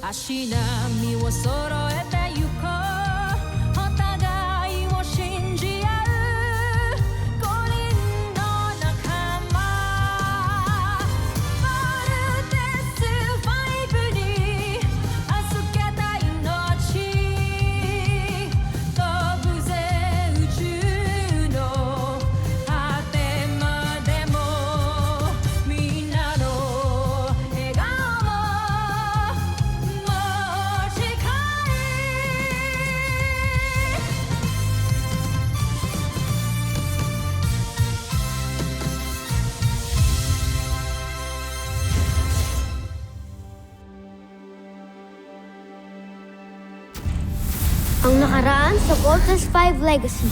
足並みを揃えてゆこうお互いを信じ合う五人の仲間バルテス5に預けた命飛ぶぜ宇宙の果てまでもみんなの笑顔持ち帰Ang nakaraan sa Voltes 5 Legacy.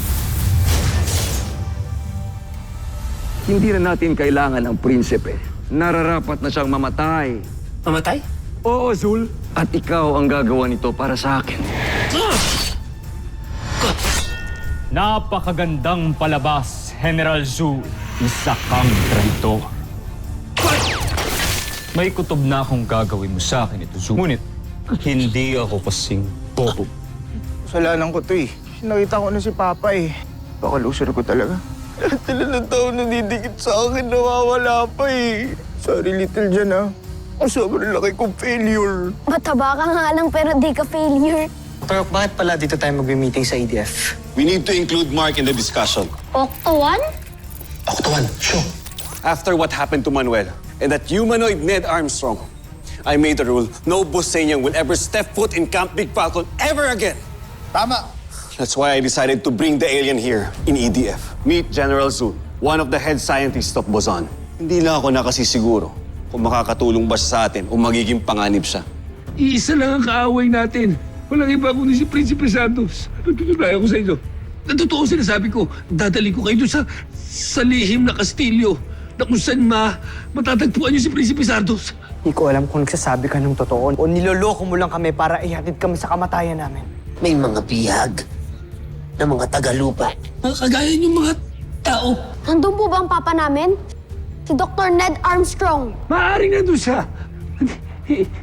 Hindi na natin kailangan ng prinsipe. Nararapat na siyang mamatay. Mamatay? Oo, Zul. At ikaw ang gagawa nito para sa akin. Napakagandang palabas, General Zhu. Isa kang traitor. May kutob na akong gagawin mo sa akin ito, Zhu. Ngunit, hindi ako kasing bobo. Kasalanan ko to eh. Nakita ko na si Papa eh. Baka loser ko talaga. Lahat sila ng tao nanidikit sa akin, nawawala pa eh. Sorry, Little Jan ah. Ang sobrang laki kong failure. Mataba ka nga lang pero di ka failure. Pero bakit pala dito tayo mag-meeting sa ADF? We need to include Mark in the discussion. Octo 1? Octawan, sure. After what happened to Manuel and that humanoid Ned Armstrong, I made a rule, no Busenyang will ever step foot in Camp Big Falcon ever again. Tama. That's why I decided to bring the alien here in EDF. Meet General Zhu, one of the head scientists of Boson. Hindi lang ako nakasisiguro kung makakatulong ba siya sa atin o magiging panganib siya. Iisa lang ang kaaway natin. Walang iba kundi si Prinsipe Santos. Natutunayan ko sa inyo. Natotoo sinasabi ko, dadali ko kayo doon sa lihim na kastilyo na kung saan matatagpuan niyo si Prinsipe Santos. Hindi ko alam kung nagsasabi ka ng totoo o niloloko mo lang kami para ihatid kami sa kamatayan namin. May mga bihag na mga tagalupa. Kagaya yung mga tao. Nandun po ba ang papa namin? Si Dr. Ned Armstrong. Maaaring nandun siya.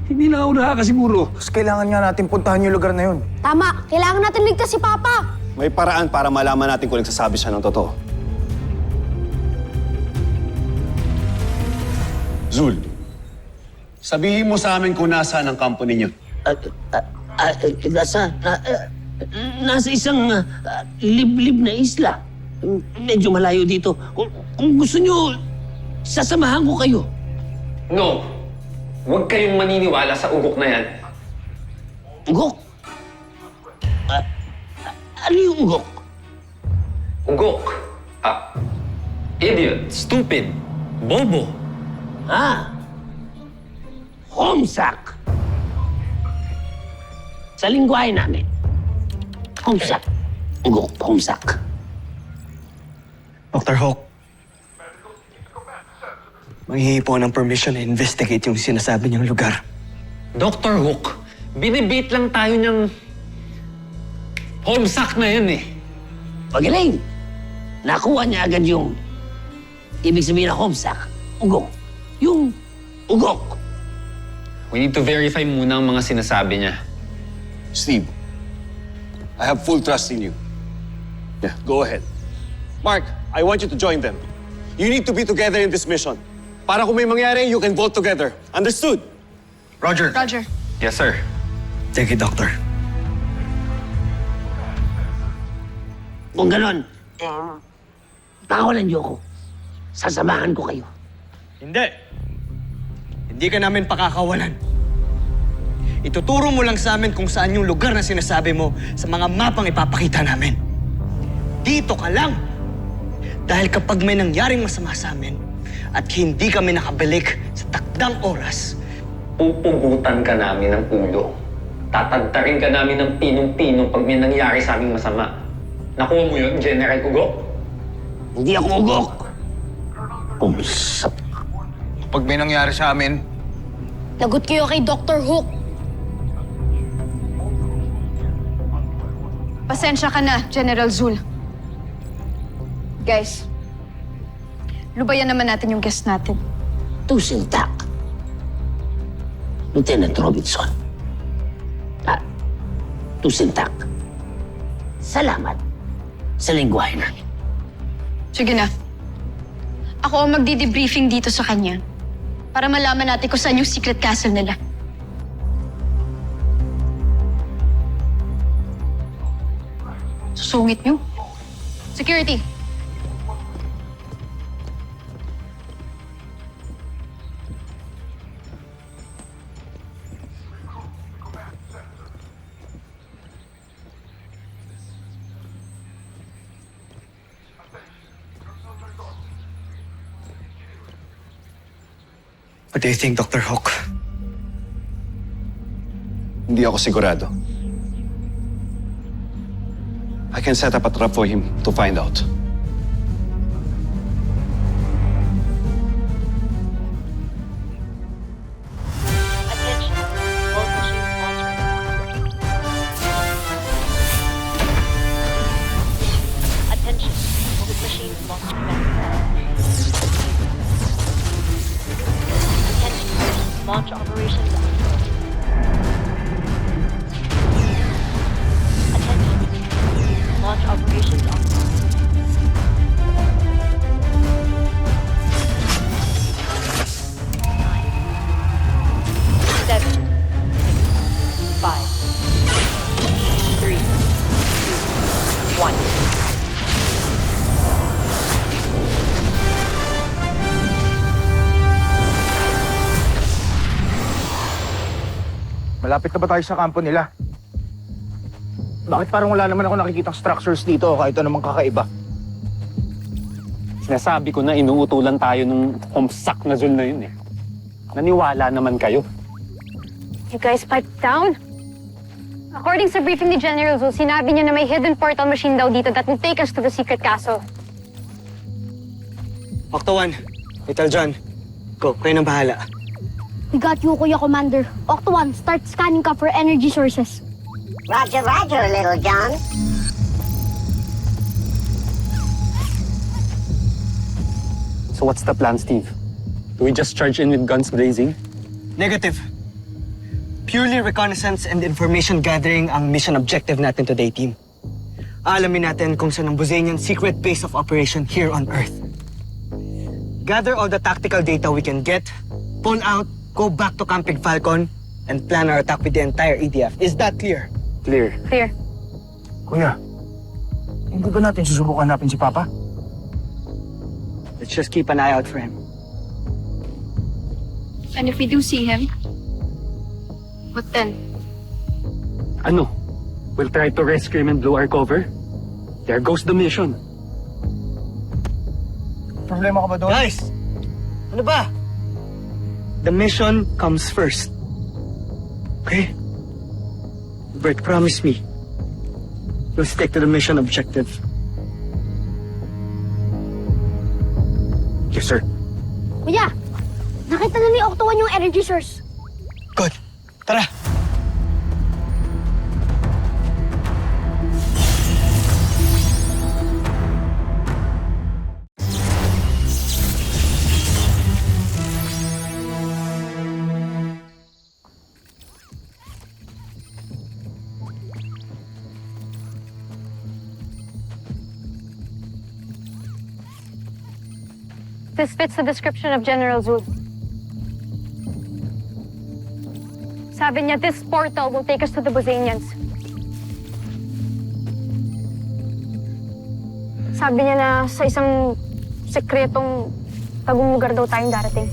Hindi na ako nakakasiguro. Mas kailangan nga natin puntahan yung lugar na yun. Tama, kailangan natin ligtas si Papa. May paraan para malaman natin kung nagsasabi siya ng totoo. Zul, sabihin mo sa amin kung nasaan ang kampo ninyo. Nasa isang liblib na isla. Medyo malayo dito. Kung gusto nyo, sasamahan ko kayo. No. Huwag kayong maniniwala sa ugok na yan. Ugok? Ano yung ugok? Ugok. Idiot. Stupid. Bobo. Homesak. Sa lingwahe namin. Homesak. Ugok, homesak. Dr. Hawk, manghihingi po ng permission na investigate yung sinasabi niyang lugar. Dr. Hook, binibit lang tayo niyang homesack na yan eh. Magaling. Nakuha niya agad yung ibig sabihin na homesak. Ugok. Yung ugok. We need to verify muna ang mga sinasabi niya. Steve, I have full trust in you. Yeah, go ahead. Mark, I want you to join them. You need to be together in this mission. Para kung may mangyari, you can vote together. Understood? Roger. Roger. Yes, sir. Thank you, Doctor. Kung ganon, pakawalan niyo ako. Sasamahan ko kayo. Hindi. Hindi ka namin pakakawalan. Ituturo mo lang sa amin kung saan yung lugar na sinasabi mo sa mga mapang ipapakita namin. Dito ka lang. Dahil kapag may nangyaring masama sa amin at hindi kami nakabalik sa takdang oras, Pupugutan ka namin ng ulo. Tatagtarin ka namin ng pinong-pinong pag may nangyari sa aming masama. Nakuha mo yun, General Ugok? Hindi ako ugok. Umsap. Pag may nangyari sa amin, Lagot kayo kay Dr. Hook. Pasensya ka na, General Zul. Guys, lubayan naman natin yung guest natin. Tusintak. Lieutenant Robinson, tusintak. Salamat sa lingwahe namin. Sige na. Ako ang magdi-debriefing dito sa kanya para malaman natin kung saan yung secret castle nila. Susungit niyo. Security. What do you think, Dr. Hawk? Hindi ako sigurado. I can set up a trap for him to find out. Attention, movement machine launch command. Attention, launch operations on. Attention, launch operations on. 7, 6, 5, 3, 2, 1. Malapit na ba tayo sa kampo nila? Bakit parang wala naman ako nakikitang structures dito kahit anumang kakaiba? Sinasabi ko na inuutulan tayo ng kumsak na Zul na yun eh. Naniwala naman kayo. You guys pipe down? According sa briefing ni General Zul, sinabi niya na may hidden portal machine daw dito that will take us to the secret castle. Octo 1, Little John. Go, kayo nang bahala. We got you, Kuya Commander. Octo 1, start scanning ka for energy sources. Roger, roger, Little John. So what's the plan, Steve? Do we just charge in with guns blazing? Negative. Purely reconnaissance and information gathering ang mission objective natin today, team. Aalamin natin kung saan ang Buzanian secret base of operation here on Earth. Gather all the tactical data we can get, pull out, go back to Camp Falcon, and plan our attack with the entire EDF. Is that clear? Clear. Clear. Kuya, hindi ba natin susubukan hanapin si Papa? Let's just keep an eye out for him. And if we do see him, what then? Ano? We'll try to rescue him and blow our cover? There goes the mission. Problema ka ba doon? Guys! Ano ba? The mission comes first. Okay? Bert, promise me. You'll stick to the mission objective. Yes, sir. Kuya, nakita na ni Octo 1 yung energy source. Good. Tara! This fits the description of General Zul. Sabi niya, this portal will take us to the Buzanians. Sabi niya na sa isang sekretong tagong lugar daw tayong darating.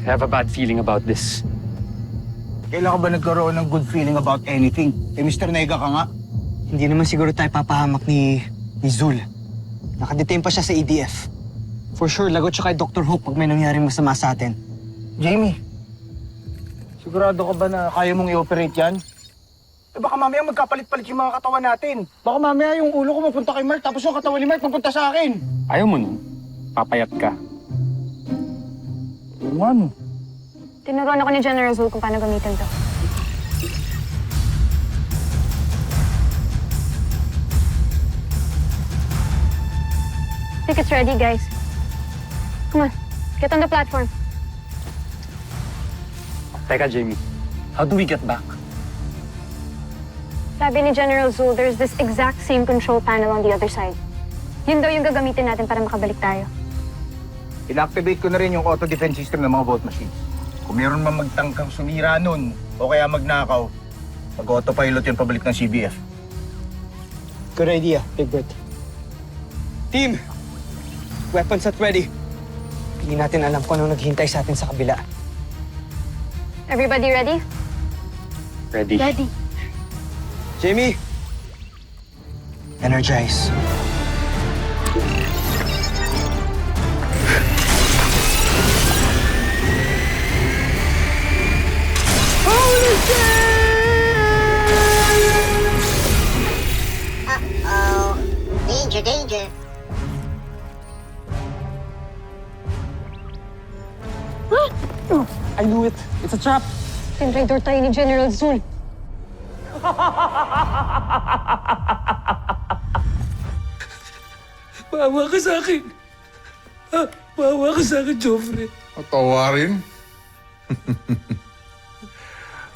I have a bad feeling about this. Kailan ka ba nagkaroon ng good feeling about anything? Eh, Mr. Nega ka nga. Hindi naman siguro tayo papahamak ni Zul. Nakadetain pa siya sa EDF. For sure, lagot siya kay Dr. Hope pag may nangyaring masama sa atin. Jamie, sigurado ka ba na kaya mong i-operate yan? Eh baka mamaya magkapalit-palit yung mga katawan natin. Baka mamaya yung ulo ko mapunta kay Mark, tapos yung katawan ni Mark mapunta sa akin. Ayaw mo nun? Papayat ka. Ano? Tinuruan ako ni General Zul kung paano gamitin to. I think it's ready, guys. Come on, get on the platform. Teka, Jamie. How do we get back? Sabi ni General Zul, there's this exact same control panel on the other side. Yun daw yung gagamitin natin para makabalik tayo. Inactivate ko na rin yung auto-defense system ng mga vault machines. Kung meron man magtangkang sumira nun, o kaya magnakaw, mag-autopilot yun pabalik ng CBF. Good idea, Big Bird. Team! Weapons at ready. Hindi natin alam kung anong naghihintay sa atin sa kabila. Everybody ready? Ready. Ready. Jamie! Energize. Uh-oh. Danger, danger. I knew it. It's a trap. Tinraidor tayo ni General Zul. Maawa ka sa akin. Maawa ka sa akin, Joffrey. Patawarin?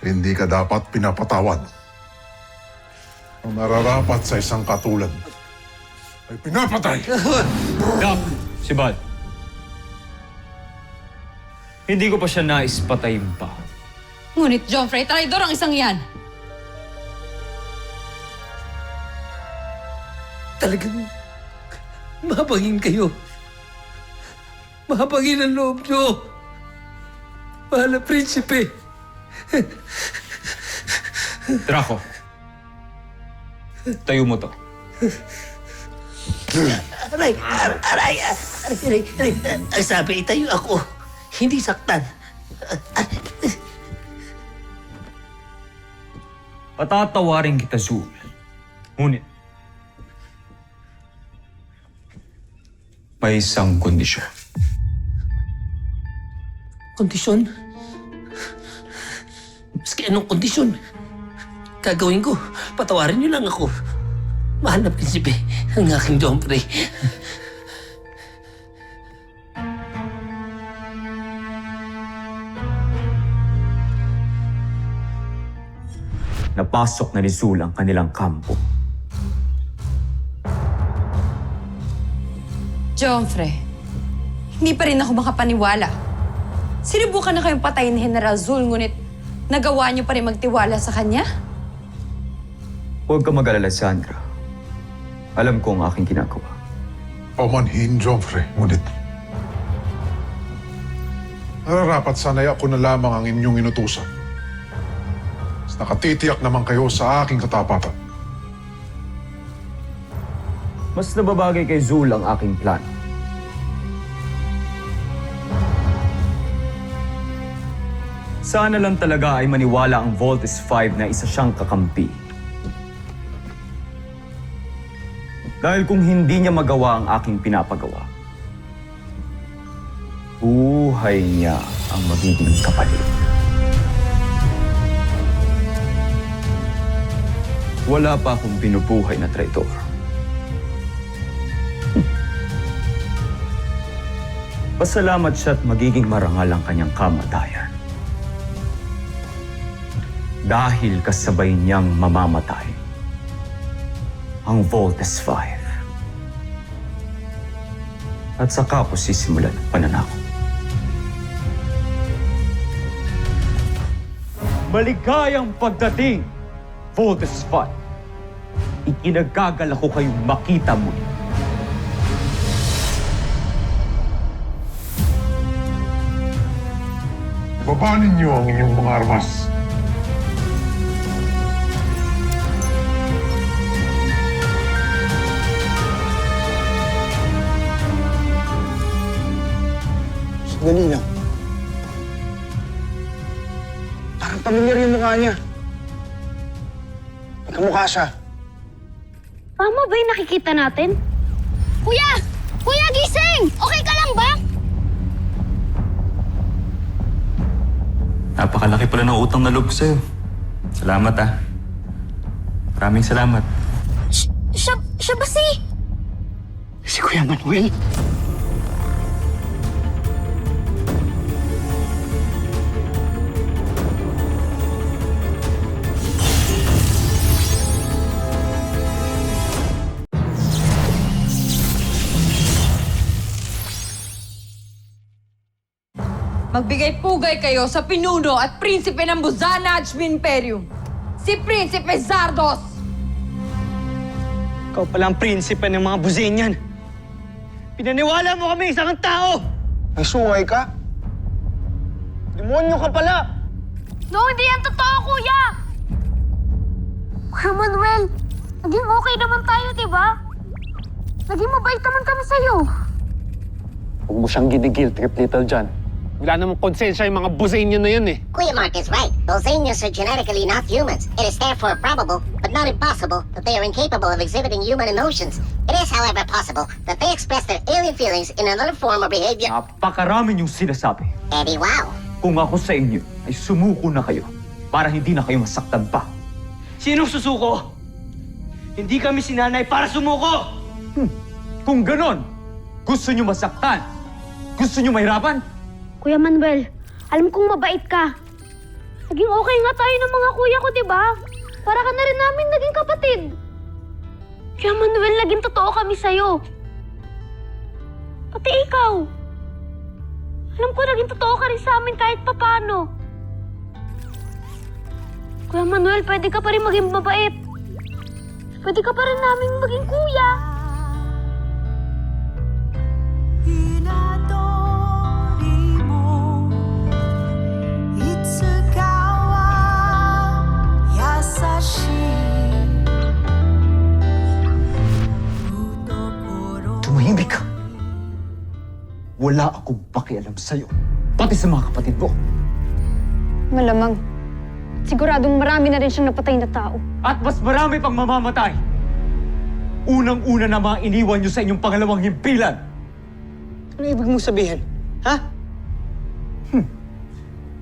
Hindi ka dapat pinapatawad. Ang nararapat sa isang katulad ay pinapatay. Doc, si Bal. Hindi ko pa siya nais patayin pa. Ngunit, Joffrey, traidor ang isang yan. Talagang mahabagin kayo. Mahabagin ang loob nyo. Mahal na prinsipe. Draco. Tayo mo to. Aray! Ang sabi, itayo ako. Hindi saktan. Patatawarin kita, Zul. Ngunit, may isang kondisyon. Kondisyon? Maski anong kondisyon, gagawin ko. Patawarin niyo lang ako. Mahal na prinsipe, ang aking Joffrey. Napasok na ni Zul ang kanilang kampo. Joffrey, hindi pa rin ako makapaniwala. Sinubukan na kayong patayin ni General Zul, ngunit nagawa niyo pa rin magtiwala sa kanya? Huwag ka mag-alala, Sandra. Alam ko ang aking ginagawa. Pamanhin, Joffrey, ngunit nararapat sana'y ako na lamang ang inyong inutusan. Mas nakatitiyak naman kayo sa aking katapatan. Mas nababagay kay Zul ang aking plan. Sana lang talaga ay maniwala ang Voltes 5 na isa siyang kakampi. Dahil kung hindi niya magawa ang aking pinapagawa, buhay niya ang magiging kapalit. Wala pa akong binubuhay na traitor. Pasalamat siya at magiging marangal ang kanyang kamatayan. Dahil kasabay niyang mamamatay ang Voltes 5. At saka ko sisimulan ang pananakot. Maligayang pagdating, Voltes 5. Ikinagagal ako kayong makita muli. Babanin niyo ang inyong mga armas. Sandali lang. Parang pamilyar yung mukha niya. Magkamukha siya. Tama ba yung nakikita natin? Kuya! Kuya, gising! Okay ka lang ba? Napakalaki pala ng utang na loob sa'yo. Salamat Maraming salamat. Siya ba si... Si Kuya Manuel? Magbigay-pugay kayo sa pinuno at prinsipe ng Buzanaj Imperium, si Prinsipe Zardos! Ikaw pala ang prinsipe ng mga Buzenyan. Pinaniwala mo kami isang tao! May sungay ka? Demonyo ka pala! No, hindi yan totoo, kuya! Kuya Manuel, naging okay naman tayo, di ba? Naging mabait naman kami sa'yo. Huwag mo siyang ginigil, Trip Little John. Wala namang konsensya yung mga Buzanian na yun eh. Kuya Mark is right. Bosanians are genetically not humans. It is therefore probable, but not impossible, that they are incapable of exhibiting human emotions. It is, however, possible that they express their alien feelings in another form or behavior. Napakarami niyong sinasabi. Eddie, wow. Kung ako sa inyo, ay sumuko na kayo para hindi na kayo masaktan pa. Sinong susuko? Hindi kami sinanay para sumuko! Kung ganon, gusto niyo masaktan? Gusto niyo mahirapan? Kuya Manuel, alam kong mabait ka. Naging okay nga tayo ng mga kuya ko, di ba? Para ka na rin namin naging kapatid. Kuya Manuel, naging totoo kami sa'yo. Pati ikaw. Alam ko naging totoo ka rin sa amin kahit papano. Kuya Manuel, pwede ka pa rin maging mabait. Pwede ka pa rin namin maging kuya. Tumahimik ka. Wala akong pakialam sa'yo. Pati sa mga kapatid mo. Malamang. Siguradong marami na rin siyang napatay na tao. At mas marami pang mamamatay. Unang-una na mga iniwan niyo sa inyong pangalawang himpilan. Ano ibig mong sabihin? Ha?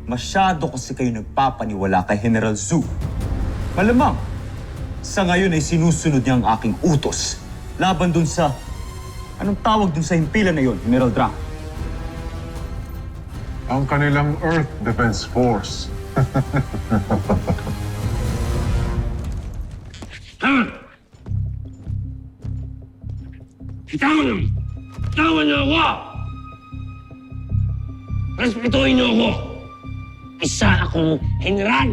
Masyado kasi kayo nagpapaniwala kay General Zhu. Malamang, sa ngayon ay sinusunod niya ang aking utos. Laban dun sa... Anong tawag dun sa himpilan na yon, General Drak? Ang kanilang Earth Defense Force. Tawan niyo ako! Respetuhin niyo ako! Isa akong general!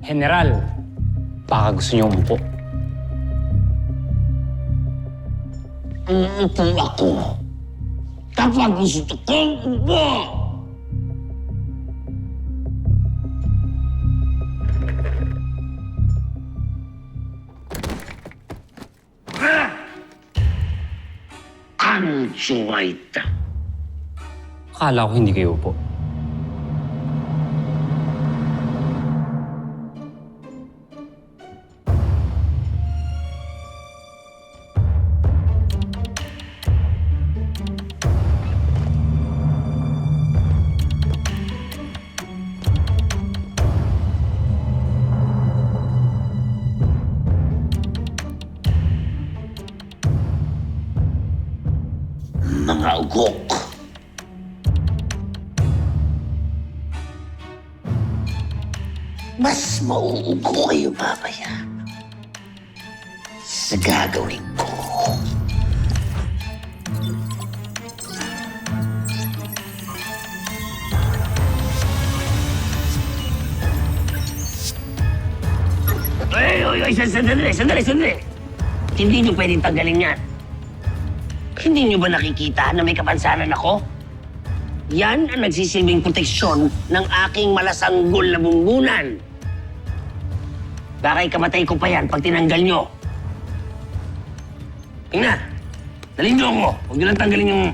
General, baka gusto niyo umupo. Umupo ako kapag gusto kong umupo! Ang suwaita. Akala ko hindi kayo upo. Mga ugok. Mas mauugo kayo mamaya sa gagawin ko. Ay, sandali. Hindi niyo pwedeng tanggalin yan. Hindi niyo ba nakikita na may kapansanan ako? Yan ang nagsisilbing proteksyon ng aking malasanggol na bumbunan. Baka ikamatay ko pa yan pag tinanggal niyo. Tingnan, dalhin niyo ako. Huwag niyo lang tanggalin yung...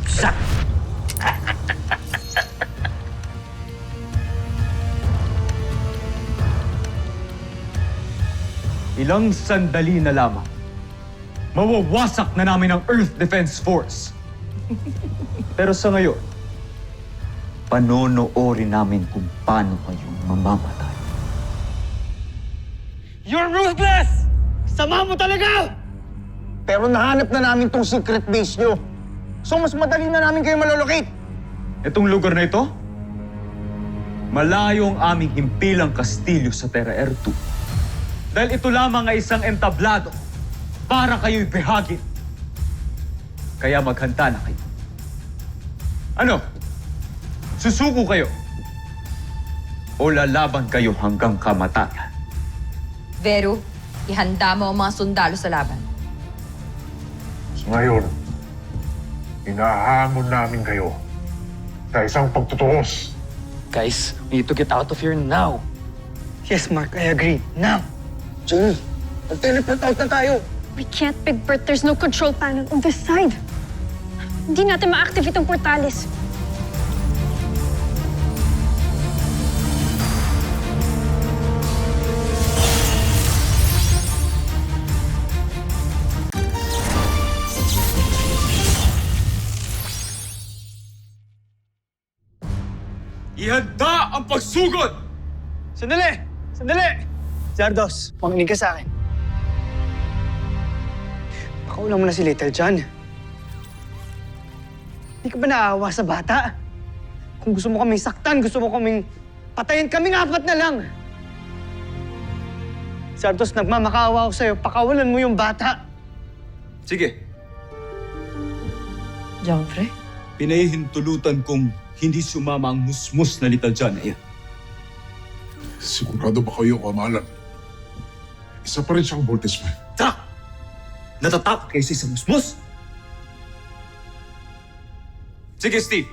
Sak! Ilang sandali na lamang. Mawawasak na namin ang Earth Defense Force. Pero sa ngayon, panonoorin namin kung paano kayong mamamatay. You're ruthless! Sama mo talaga! Pero nahanap na namin tong secret base nyo. So mas madali na namin kayo malolocate. Itong lugar na ito, malayo ang aming himpilang kastilyo sa Terra Air 2. Dahil ito lamang ay isang entablado para kayo'y behagin. Kaya maghanda na kayo. Ano? Susuko kayo? O lalaban kayo hanggang kamatayan? Vero, ihanda mo ang mga sundalo sa laban. Ngayon, hinahamon namin kayo sa isang pagtutuos. Guys, we need to get out of here now. Yes, Mark, I agree. Now! Jenny, mag-teleport out na tayo. We can't, Big Bert. There's no control panel on this side. Hindi natin ma-activate ang portalis. Ihanda ang pagsugod! Sandali! Sandali! Zardos, makinig ka sa akin. Pakaulan mo na si Little John. Hindi ka ba naawa sa bata? Kung gusto mo kaming saktan, gusto mo kaming patayin, kaming apat na lang. Zardos, nagmamakaawa ako sa'yo. Pakawalan mo yung bata. Sige, Joffrey? pinahihintulutan kong hindi sumama ang musmus na Little John na yan. Sigurado ba kayo, Kamalan? Isa pa rin siyang Voltes 5. Tak! Natatakot kayo sa isang musmus? Sige, Steve.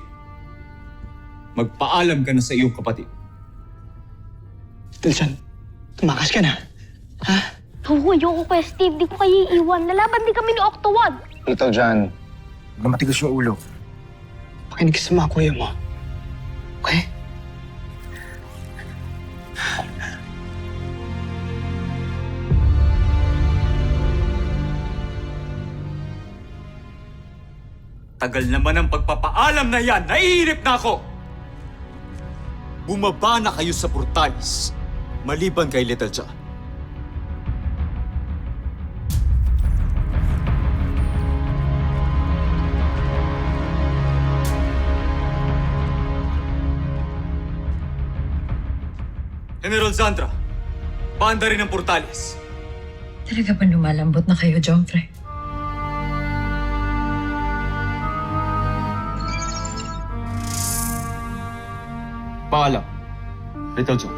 Magpaalam ka na sa iyong kapatid. Little John, tumakas ka na. Ha? Oo, ayoko kay Steve. Di ko kayo iiwan. Lalaban din kami ni Octowad. Little John, matigas yung ulo. Makinig ka sa mga kuya mo. Okay? Tagal naman ang pagpapaalam na yan. Naiinip na ako! Bumaba na kayo sa portalis, maliban kay Little John. General Zandra, paanda rin ang portalis. Talaga ba lumalambot na kayo, Joffrey? Paalam, Little John.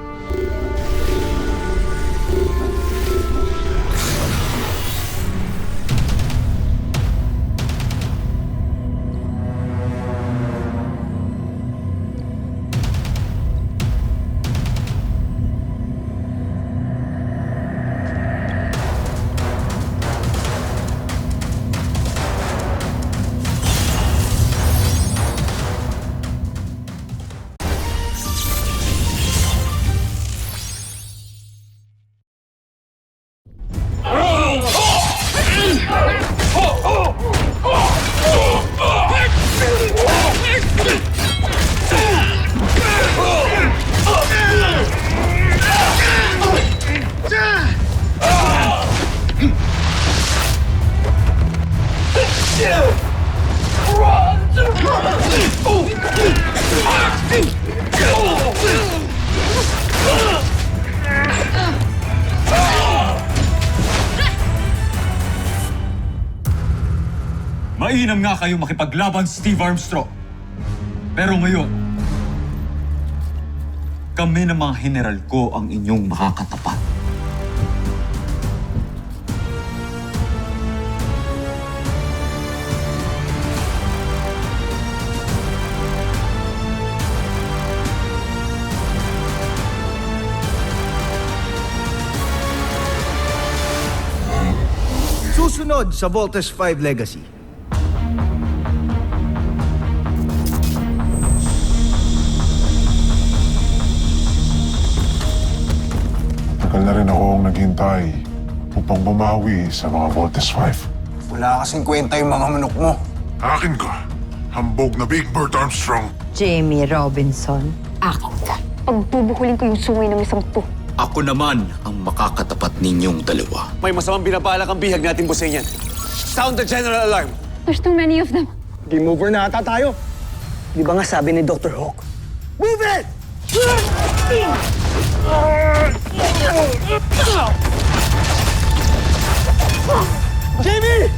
Mainam nga kayo makipaglaban, Steve Armstrong. Pero ngayon, kami ng mga general ko ang inyong makakatapat. Susunod sa Voltes 5 Legacy. Tagal na rin akong naghintay upang bumawi sa mga Voltes 5. Wala kasing kwenta yung mga manok mo. Akin ka, hambog na Big Bert Armstrong. Jamie Robinson, akin ka. Pagbubukulin ko yung sungay ng isang to. Ako naman ang makakatapat ninyong dalawa. May masamang binabalak ang bihag natin busin yan. Sound the general alarm. There's too many of them. Game over na ata tayo. Di ba nga sabi ni Dr. Hawk? Move it! Jamie!